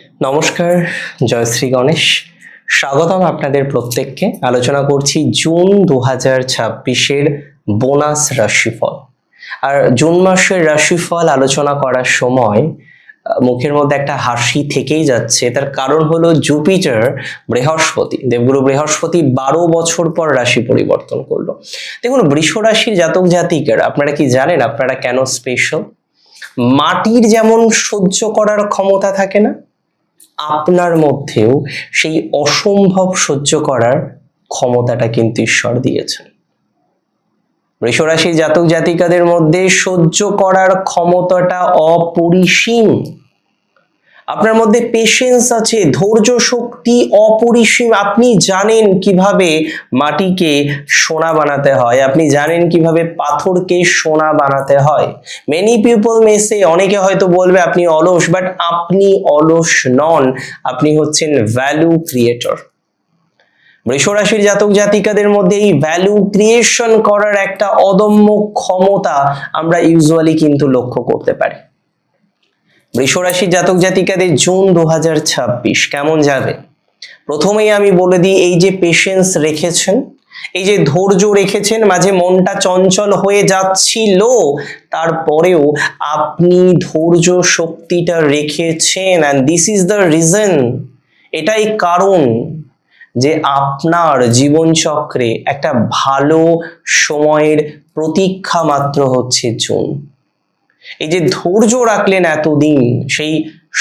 নমস্কার, জয় শ্রী গণেশ। স্বাগতম আপনাদের প্রত্যেককে। আলোচনা করছি জুন 2026-এর বোনাস রাশিফল। আর জুন মাসের রাশিফল আলোচনা করার সময় মুখের মধ্যে একটা হাসি থেকেই যাচ্ছে। তার কারণ হলো জুপিটার বৃহস্পতি, দেবগুরু বৃহস্পতি 12 বছর পর রাশি পরিবর্তন করলো। দেখুন, বৃষ রাশির জাতক জাতিকারা, আপনারা কি জানেন আপনারা কেন স্পেশাল? মাটির যেমন সহ্য করার ক্ষমতা থাকে না, আপনার মধ্যেও সেই অসম্ভব সহ্য করার ক্ষমতাটা কিন্তু ঈশ্বর দিয়েছেন। বৃষ রাশির জাতক জাতিকাদের মধ্যে সহ্য করার ক্ষমতাটা অপরিসীম। আপনার মধ্যে পেশেন্স আছে, ধৈর্য শক্তি অপরিসীম। আপনি জানেন কিভাবে মাটিকে সোনা বানাতে হয়, আপনি জানেন কিভাবে পাথরকে সোনা বানাতে হয়। মেনি পিপল মে সে, অনেকে হয়তো বলবে আপনি অলস, বাট আপনি অলস নন, আপনি হচ্ছেন ভ্যালু ক্রিয়েটর। বৃষ রাশির জাতক জাতিকাদের মধ্যে এই ভ্যালু ক্রিয়েশন করার একটা অদম্য ক্ষমতা আমরা ইউজুয়ালি কিন্তু লক্ষ্য করতে পারি। বৃষ রাশির জাতক জাতিকাদের জুন 2026 কেমন যাবে? প্রথমেই আমি বলে দিই, এই যে পেশেন্স রেখেছেন, এই যে ধৈর্য রেখেছেন, মাঝে মনটা চঞ্চল হয়ে যাচ্ছিল, তারপরেও আপনি ধৈর্য শক্তিটা রেখেছেন। And this is the reason, এটাই কারণ যে আপনার জীবনচক্রে একটা ভালো সময়ের প্রতীক্ষা মাত্র হচ্ছে জুন। এই যে ধৈর্য রাখলেন এতদিন, সেই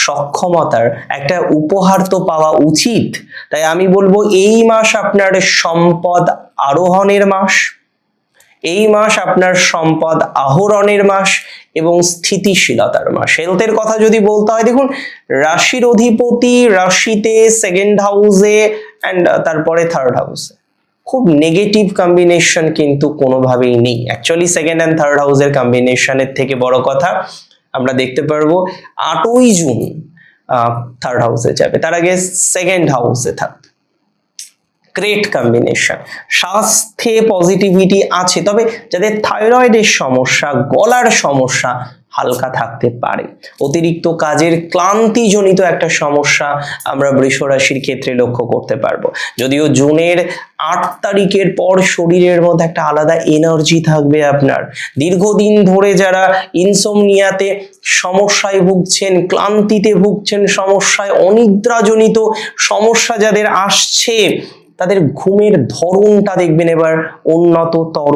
সক্ষমতার একটা উপহার তো পাওয়া উচিত। তাই আমি বলবো, এই মাস আপনার সম্পদ আরোহণের মাস, এই মাস আপনার সম্পদ আহরণের মাস এবং স্থিতিশীলতার মাস। হেলথের কথা যদি বলতে হয়, দেখুন, রাশির অধিপতি রাশিতে, সেকেন্ড হাউসে অ্যান্ড তারপরে থার্ড হাউসে। খুব নেগেটিভ কম্বিনেশন কিন্তু কোনোভাবেই নেই। অ্যাকচুয়ালি সেকেন্ড অ্যান্ড থার্ড হাউসের কম্বিনেশনের থেকে বড় কথা আমরা দেখতে পারবো 8ই জুন থার্ড হাউসে যাবে, তার আগে সেকেন্ড হাউসে থাকবে। Great combination. স্বাস্থ্যে পজিটিভিটি আছে, তবে যাদের থাইরয়েডের সমস্যা, গলার সমস্যা হালকা থাকতে পারে। অতিরিক্ত কাজের ক্লান্তিজনিত একটা সমস্যা আমরা বৃষ রাশির ক্ষেত্রে লক্ষ্য করতে পারবো। যদিও জুনের 8 তারিখের পর শরীরের মধ্যে একটা আলাদা এনার্জি থাকবে আপনার। দীর্ঘদিন ধরে যারা ইনসোমনিয়াতে সমস্যায় ভুগছেন, ক্লান্তিতে ভুগছেন, সমস্যায় অনিদ্রাজনিত সমস্যা যাদের আসছে, তাদের ঘুমের ধরনটা দেখবেন এবার উন্নততর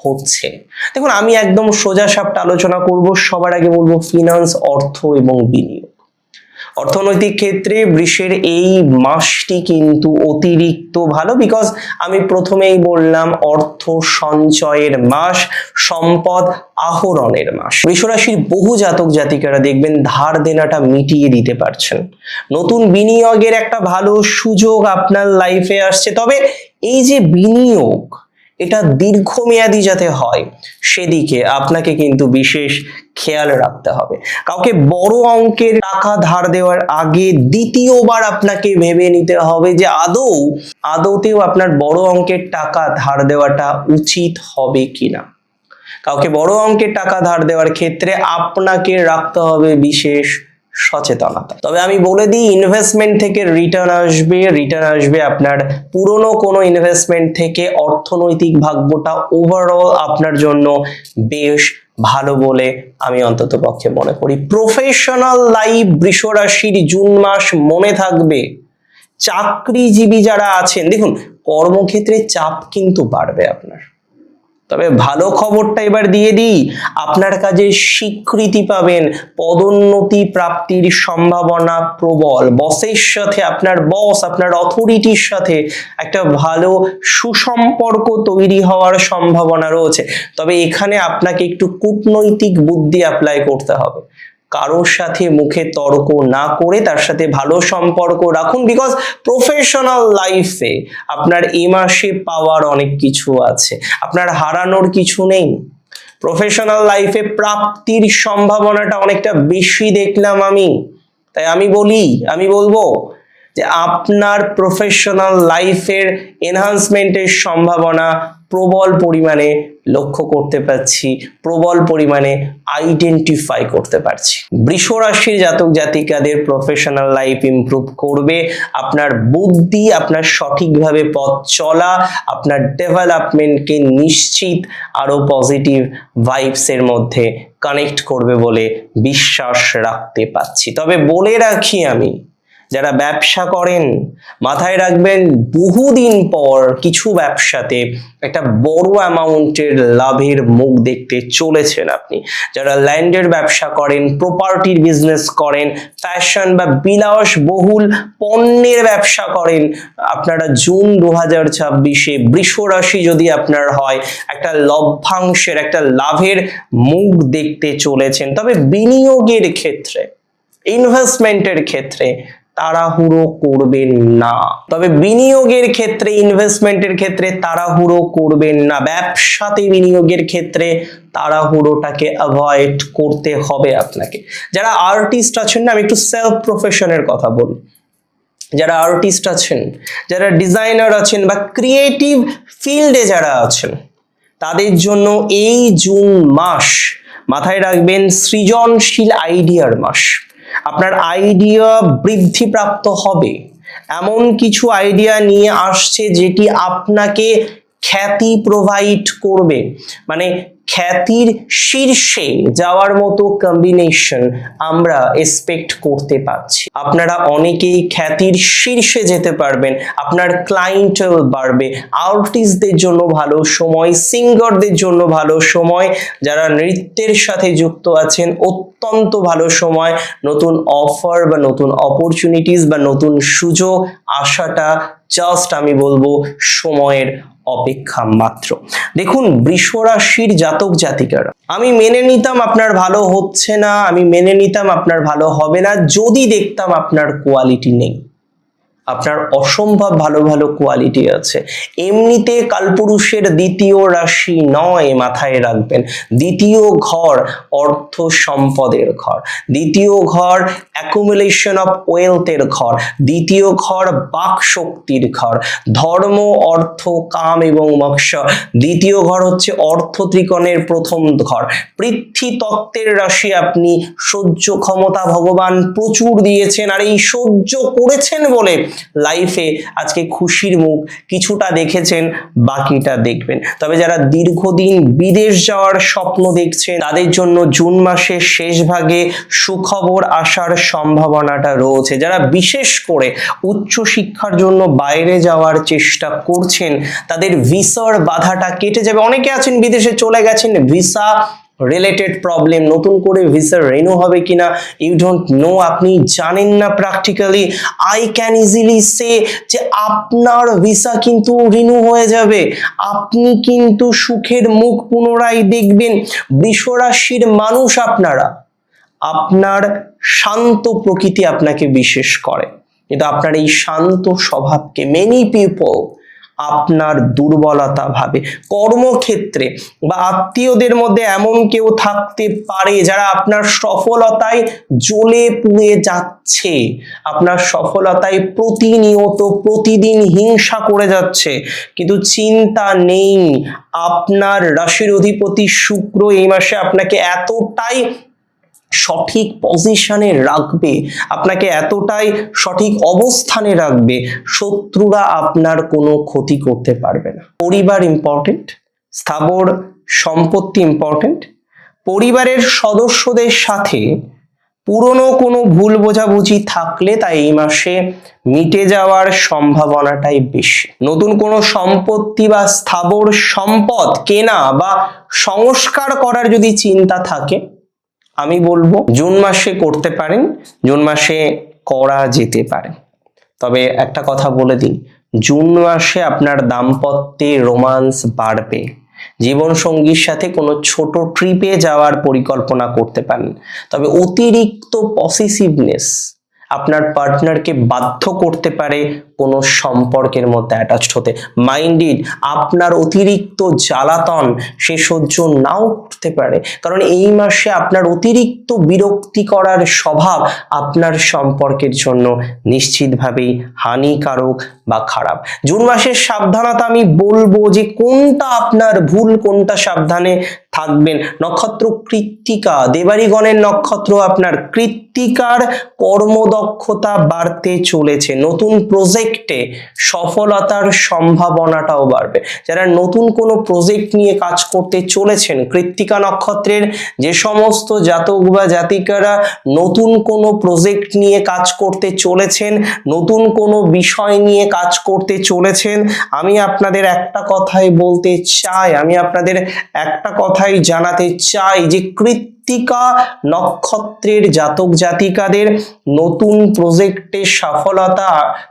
হচ্ছে। দেখুন, আমি একদম সোজা সাপটা আলোচনা করব। সবার আগে বলবো ফিনান্স, অর্থ এবং বিনিয়োগ। অর্থনৈতিক ক্ষেত্রে বৃষের এই মাসটি কিন্তু অতিরিক্ত ভালো, বিকজ আমি প্রথমেই বললাম অর্থ সঞ্চয়ের মাস, সম্পদ আহরণের মাস। বৃষ রাশির বহু জাতক জাতিকারা দেখবেন ধার দেনাটা মিটিয়ে দিতে পারছেন। নতুন বিনিয়োগের একটা ভালো সুযোগ আপনার লাইফে আসছে। তবে এই যে বিনিয়োগ, এটা দীর্ঘমেয়াদী যাতে হয়, সেদিকে আপনাকে কিন্তু বিশেষ খেয়াল রাখতে হবে। কাউকে বড় অঙ্কের টাকা ধার দেওয়ার আগে দ্বিতীয়বার আপনাকে ভেবে নিতে হবে যে আদৌতেও আপনার বড় অঙ্কের টাকা ধার দেওয়াটা উচিত হবে কিনা। কাউকে বড় অঙ্কের টাকা ধার দেওয়ার ক্ষেত্রে আপনাকে রাখতে হবে বিশেষ সচেতনতা। তবে আমি বলে দিই, ইনভেস্টমেন্ট থেকে রিটার্ন আসবে আপনার পুরনো কোনো ইনভেস্টমেন্ট থেকে। অর্থনৈতিক ভাগ্যটা ওভারঅল আপনার জন্য বেশ ভালো বলে আমি অন্তত পক্ষে মনে করি। প্রফেশনাল লাইফ বৃষ রাশির জুন মাস মনে থাকবে। চাকরিজীবী যারা আছেন, দেখুন, কর্মক্ষেত্রে চাপ কিন্তু বাড়বে আপনার। তবে ভালো খবরটা এবার দিয়ে দিই, আপনার কাজে স্বীকৃতি পাবেন, পদোন্নতি প্রাপ্তির সম্ভাবনা প্রবল। বসের সাথে, আপনার বস, আপনার অথরিটির সাথে একটা ভালো সুসম্পর্ক তৈরি হওয়ার সম্ভাবনা রয়েছে। তবে এখানে আপনাকে একটু কূটনৈতিক বুদ্ধি অ্যাপ্লাই করতে হবে। কারোর সাথে মুখে তর্ক না করে তার সাথে ভালো সম্পর্ক রাখুন, বিকজ প্রফেশনাল লাইফে আপনার এই মাসে পাওয়ার অনেক কিছু আছে, আপনার হারানোর কিছু নেই। প্রফেশনাল লাইফে প্রাপ্তির সম্ভাবনাটা অনেকটা বেশি দেখলাম আমি। তাই আমি বলবো যে আপনার প্রফেশনাল লাইফের এনহান্সমেন্টের সম্ভাবনা প্রবল পরিমাণে লক্ষ্য করতে পারছি, প্রবল পরিমাণে আইডেন্টিফাই করতে পারছি। বৃষ রাশির জাতক জাতিকাদের প্রফেশনাল লাইফ ইমপ্রুভ করবে, আপনার বুদ্ধি, আপনার সঠিকভাবে পথ চলা, আপনার ডেভেলপমেন্টকে নিশ্চিত আরো পজিটিভ ভাইবসের মধ্যে কানেক্ট করবে বলে বিশ্বাস রাখতে পারছি। তবে বলে রাখি আমি, যারা ব্যবসা করেন মাথায় রাখবেন বহুদিন পর কিছু ব্যবসাতে একটা বড় অ্যামাউন্টের লাভের মুখ দেখতে চলেছেন আপনি। যারা ল্যান্ডের ব্যবসা করেন, প্রপার্টির বিজনেস করেন, ফ্যাশন বা বিলাস বহুল পণ্যের ব্যবসা করেন, আপনারা জুন 2026-এ বৃষ রাশি যদি আপনার হয় একটা লভ্যাংশের, একটা লাভের মুখ দেখতে চলেছেন। তবে বিনিয়োগের ক্ষেত্রে, ইনভেস্টমেন্টের ক্ষেত্রে তাড়াহুড়ো করবেন না। তবে বিনিয়োগের ক্ষেত্রে, ইনভেস্টমেন্টের ক্ষেত্রে তাড়াহুড়ো করবেন না। ব্যবসাতে বিনিয়োগের ক্ষেত্রে তাড়াহুড়োটাকে অ্যাভয়েড করতে হবে আপনাকে। যারা আর্টিস্ট আছেন না, আমি একটু সেলফ প্রফেশনের কথা বলি, যারা আর্টিস্ট আছেন, যারা ডিজাইনার আছেন বা ক্রিয়েটিভ ফিল্ডে যারা আছেন, তাদের জন্য এই জুন মাস মাথায় রাখবেন সৃজনশীল আইডিয়ার মাস। আপনার আইডিয়া বৃদ্ধিপ্রাপ্ত হবে, এমন কিছু আইডিয়া নিয়ে আসছে যেটি আপনাকে খ্যাতি প্রোভাইড করবে, মানে খ্যাতির শীর্ষে যাওয়ার মতো কম্বিনেশন আমরা এক্সপেক্ট করতে পারছি। আপনারা অনেকেই খ্যাতির শীর্ষে যেতে পারবেন, আপনার ক্লায়েন্টেল বাড়বে। আর্টিস্টদের জন্য ভালো সময়, সিঙ্গারদের জন্য ভালো সময়, যারা নৃত্যের সাথে যুক্ত আছেন অত্যন্ত ভালো সময়। নতুন অফার বা নতুন অপরচুনিটিস বা নতুন সুযোগ আসাটা জাস্ট আমি বলবো সময়ের অপেক্ষা মাত্র। দেখুন, বৃষ রাশির জাতক জাতিকারা, আমি মেনে নিতাম আপনার ভালো হচ্ছে না, আমি মেনে নিতাম আপনার ভালো হবে না যদি দেখতাম আপনার কোয়ালিটি নেই। আপনার অসম্ভব ভালো ভালো কোয়ালিটি আছে। এমনিতে কালপুরুষের দ্বিতীয় রাশি নয়, মাথায় রাখবেন। দ্বিতীয় ঘর অর্থ সম্পদের ঘর, দ্বিতীয় ঘর অ্যাকুমুলেশন অফ ওয়েলথের ঘর, দ্বিতীয় ঘর বাক শক্তির ঘর, ধর্ম, অর্থ, কাম এবং মোক্ষ। দ্বিতীয় ঘর হচ্ছে অর্থ ত্রিকোণের প্রথম ঘর। পৃথ্বী তত্ত্বের রাশি আপনি, সহ্য ক্ষমতা ভগবান প্রচুর দিয়েছেন, আর এই সহ্য করেছেন বলে লাইফে আজকে খুশির মুখ কিছুটা দেখেছেন, বাকিটা দেখবেন। তবে যারা দীর্ঘদিন বিদেশ যাওয়ার স্বপ্ন দেখছেন, তাদের জন্য জুন মাসের শেষ ভাগে সুখবর আসার সম্ভাবনাটা রয়েছে। যারা বিশেষ করে উচ্চ শিক্ষার জন্য বাইরে যাওয়ার চেষ্টা করছেন, তাদের ভিসার বাধাটা কেটে যাবে। অনেকে আছেন বিদেশে চলে গেছেন, ভিসা রিলেটেড প্রবলেম, নতুন করে ভিসা রিনিউ হবে কিনা ইউ ডোন্ট নো, আপনি জানেন না প্র্যাকটিক্যালি। আই ক্যান ইজিলি সে যে আপনার ভিসা কিন্তু রিনিউ হয়ে যাবে, আপনি কিন্তু সুখের মুখ পুনরায় দেখবেন। বৃষ রাশির মানুষ আপনারা, আপনার শান্ত প্রকৃতি আপনাকে বিশেষ করে, কিন্তু আপনার এই শান্ত স্বভাবকে মেনি পিপল আপনার দুর্বলতা ভাবে। কর্মক্ষেত্রে বা আত্মীয়দের মধ্যে এমন কেউ থাকতে পারে যারা আপনার সফলতায় জ্বলে পুড়ে যাচ্ছে, আপনার সফলতায় প্রতিনিয়ত প্রতিদিন হিংসা করে যাচ্ছে। কিন্তু চিন্তা নেই, আপনার রাশির অধিপতি শুক্র এই মাসে আপনাকে এতটাই সঠিক পজিশনে রাখবে, আপনাকে এতটাই সঠিক অবস্থানে রাখবে, শত্রুরা আপনার কোনো ক্ষতি করতে পারবে না। পরিবার ইম্পর্টেন্ট, স্থাবর সম্পত্তি ইম্পর্টেন্ট। পরিবারের সদস্যদের সাথে পুরনো কোনো ভুল বোঝাবুঝি থাকলে তা এই মাসে মিটে যাওয়ার সম্ভাবনাটাই বেশি। নতুন কোনো সম্পত্তি বা স্থাবর সম্পদ কেনা বা সংস্কার করার যদি চিন্তা থাকে, আমি বলবো জুন মাসে করতে পারেন, জুন মাসে করা যেতে পারে। তবে একটা কথা বলে দিই, জুন মাসে আপনার দাম্পত্যে রোমান্স বাড়বে। জীবন সঙ্গীর সাথে কোনো ছোট ট্রিপে যাওয়ার পরিকল্পনা করতে পারেন। তবে অতিরিক্ত পসেসিভনেস আপনার পার্টনারকে বাধ্য করতে পারে কোনো সম্পর্কের মধ্যে অ্যাটাচড হতে। মাইন্ডেড, আপনার অতিরিক্ত জ্বালাতন সে সহ্য নাও করতে পারে, কারণ এই মাসে আপনার অতিরিক্ত বিরক্তি করার স্বভাব আপনার সম্পর্কের জন্য নিশ্চিতভাবেই হানিকারক বা খারাপ। জুন মাসের সাবধানতা আমি বলবো যে কোনটা আপনার ভুল, কোনটা সাবধানে থাকবেন। নক্ষত্র কৃত্তিকা, দেবাড়িগণের নক্ষত্র আপনার। কৃত্তিকার কর্মদক্ষতা বাড়তে চলেছে, নতুন প্রজেক্টে সফলতার সম্ভাবনাটাও বাড়বে। যারা নতুন কোনো প্রজেক্ট নিয়ে কাজ করতে চলেছেন, কৃত্তিকা নক্ষত্রের যে সমস্ত জাতক বা জাতিকারা নতুন কোনো প্রজেক্ট নিয়ে কাজ করতে চলেছেন, নতুন কোনো বিষয় নিয়ে কাজ করতে চলেছেন, আমি আপনাদের একটা কথাই বলতে চাই, আমি আপনাদের একটা কথাই জানাতে চাই যে কৃত্তিকা নক্ষত্রের জাতক জাতিকাদের নতুন প্রজেক্টে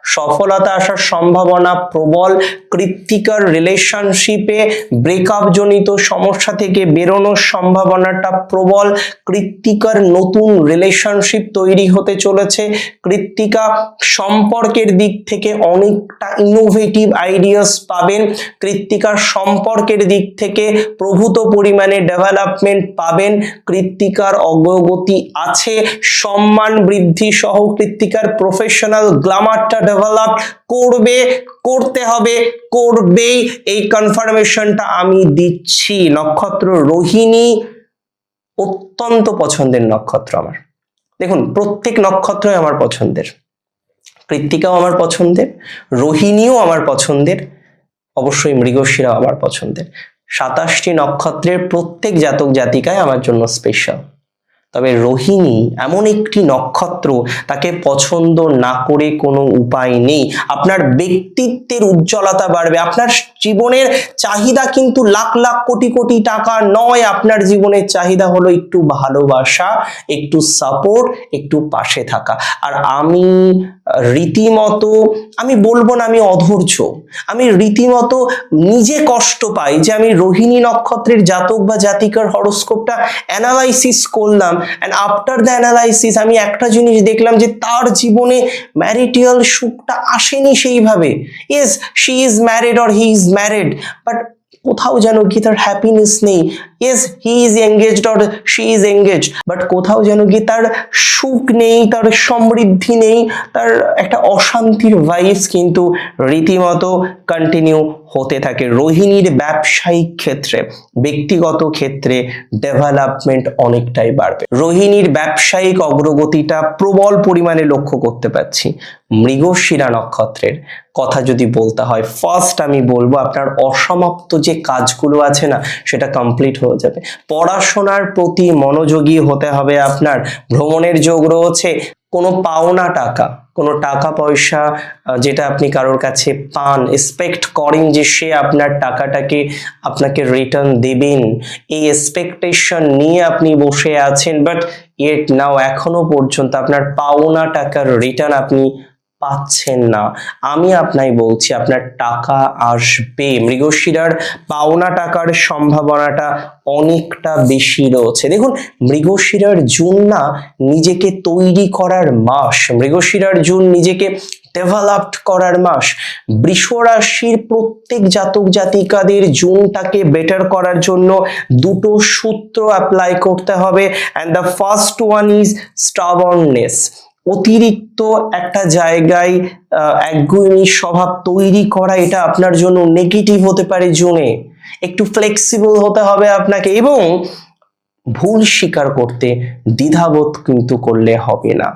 সফলতা আসার সম্ভাবনা প্রবল। কৃত্তিকার রিলেশনশিপে ব্রেকআপ জনিত সমস্যা থেকে বেরোনোর সম্ভাবনাটা প্রবল। কৃত্তিকার নতুন রিলেশনশিপ তৈরি হতে চলেছে। কৃত্তিকা সম্পর্কের দিক থেকে অনেকটা ইনোভেটিভ আইডিয়াস পাবেন। কৃত্তিকার সম্পর্কের দিক থেকে প্রভূত পরিমাণে ডেভেলপমেন্ট পাবেন। কৃত্তিকার অগ্রগতি আছে, সম্মান বৃদ্ধি সহ কৃত্তিকার প্রফেশনাল গ্ল্যামারটা ডেভেলপ করতে হবে, করবেই, এই কনফার্মেশনটা আমি দিচ্ছি। নক্ষত্র রোহিণী অত্যন্ত পছন্দের নক্ষত্র আমার। দেখুন, প্রত্যেক নক্ষত্রই আমার পছন্দের, কৃত্তিকাও আমার পছন্দের, রোহিণীও আমার পছন্দের, অবশ্যই মৃগশিরাও আমার পছন্দের। 27টি নক্ষত্রের প্রত্যেক জাতক জাতিকায় আমার জন্য স্পেশাল। তবে রোহিণী এমন একটি নক্ষত্র, তাকে পছন্দ না করে কোনো উপায় নেই। আপনার ব্যক্তিত্বের উজ্জ্বলতা বাড়বে। আপনার জীবনের চাহিদা কিন্তু লাখ লাখ কোটি কোটি টাকা নয়। আপনার জীবনের চাহিদা হলো একটু ভালোবাসা, একটু সাপোর্ট, একটু পাশে থাকা। আর আমি রীতিমতো, আমি বলবো না আমি অধৈর্য, আমি রীতিমতো নিজে কষ্ট পাই যে আমি রোহিণী নক্ষত্রের জাতক বা জাতিকার হরোস্কোপটা অ্যানালাইসিস করলাম, and after the analysis আমি একটা জিনিস দেখলাম যে তার জীবনে ম্যারিটাল সুখটা আসেনি সেইভাবে। yes, she is married or he is married, but কোথাও যেন কি তার হ্যাপিনেস নেই। yes, he is engaged or she is engaged, but কোথাও যেন কি তার সুখ নেই, তার সমৃদ্ধি নেই, তার একটা অশান্তির ভাইবস কিন্তু রীতিমতো কন্টিনিউ হতে থাকে। রোহিণীর ব্যবসায়িক ক্ষেত্রে, ব্যক্তিগত ক্ষেত্রে ডেভেলপমেন্ট অনেকটাই বাড়বে। রোহিণীর ব্যবসায়িক অগ্রগতিটা প্রবল পরিমাণে লক্ষ্য করতে পাচ্ছি। মৃগশিরা নক্ষত্রের কথা যদি বলতে হয়, ফার্স্ট আমি বলবো আপনার অসমাপ্ত যে কাজগুলো আছে না, সেটা কমপ্লিট হয়ে যাবে। পড়াশোনার প্রতি মনোযোগী হতে হবে আপনার। ভ্রমণের যোগ রয়েছে। কোনো পাওনা টাকা, কোনো টাকা পয়সা যেটা আপনি কারোর কাছে পান, এক্সপেক্ট করেন যে সে আপনার টাকাটাকে আপনাকে রিটার্ন দেবেন, এই এক্সপেকটেশন নিয়ে আপনি বসে আছেন, বাট ইয়েট নাও এখনো পর্যন্ত আপনার পাওনা টাকার রিটার্ন আপনি পাচ্ছেন না। আমি আপনাই বলছি আপনার টাকা আসবে। মৃগশিরার পাওনা টাকার সম্ভাবনাটা অনেকটা বেশি রয়েছে। দেখুন, মৃগশিরার জুন না নিজেকে তৈরি করার মাস, মৃগশিরার জুন নিজেকে ডেভেলপড করার মাস। বৃষ রাশির প্রত্যেক জাতক জাতিকাদের জুনটাকে বেটার করার জন্য দুটো সূত্র অ্যাপ্লাই করতে হবে, and the first one is stubbornness. অতিরিক্ত একটা জায়গায় একগুঁয়েমি স্বভাব তৈরি করা, এটা আপনার জন্য নেগেটিভ হতে পারে জুনে। একটু ফ্লেক্সিবল হতে হবে আপনাকে, এবং ভুল স্বীকার করতে দ্বিধাবোধ কিন্তু করলে হবে না।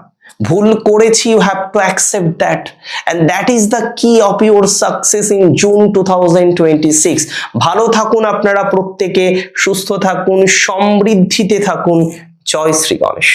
ভুল করেছি, you have to accept that, and that is the key of your success in June 2026। ভালো থাকুন আপনারা প্রত্যেকে, সুস্থ থাকুন, সমৃদ্ধিতে থাকুন। জয় শ্রী গণেশ।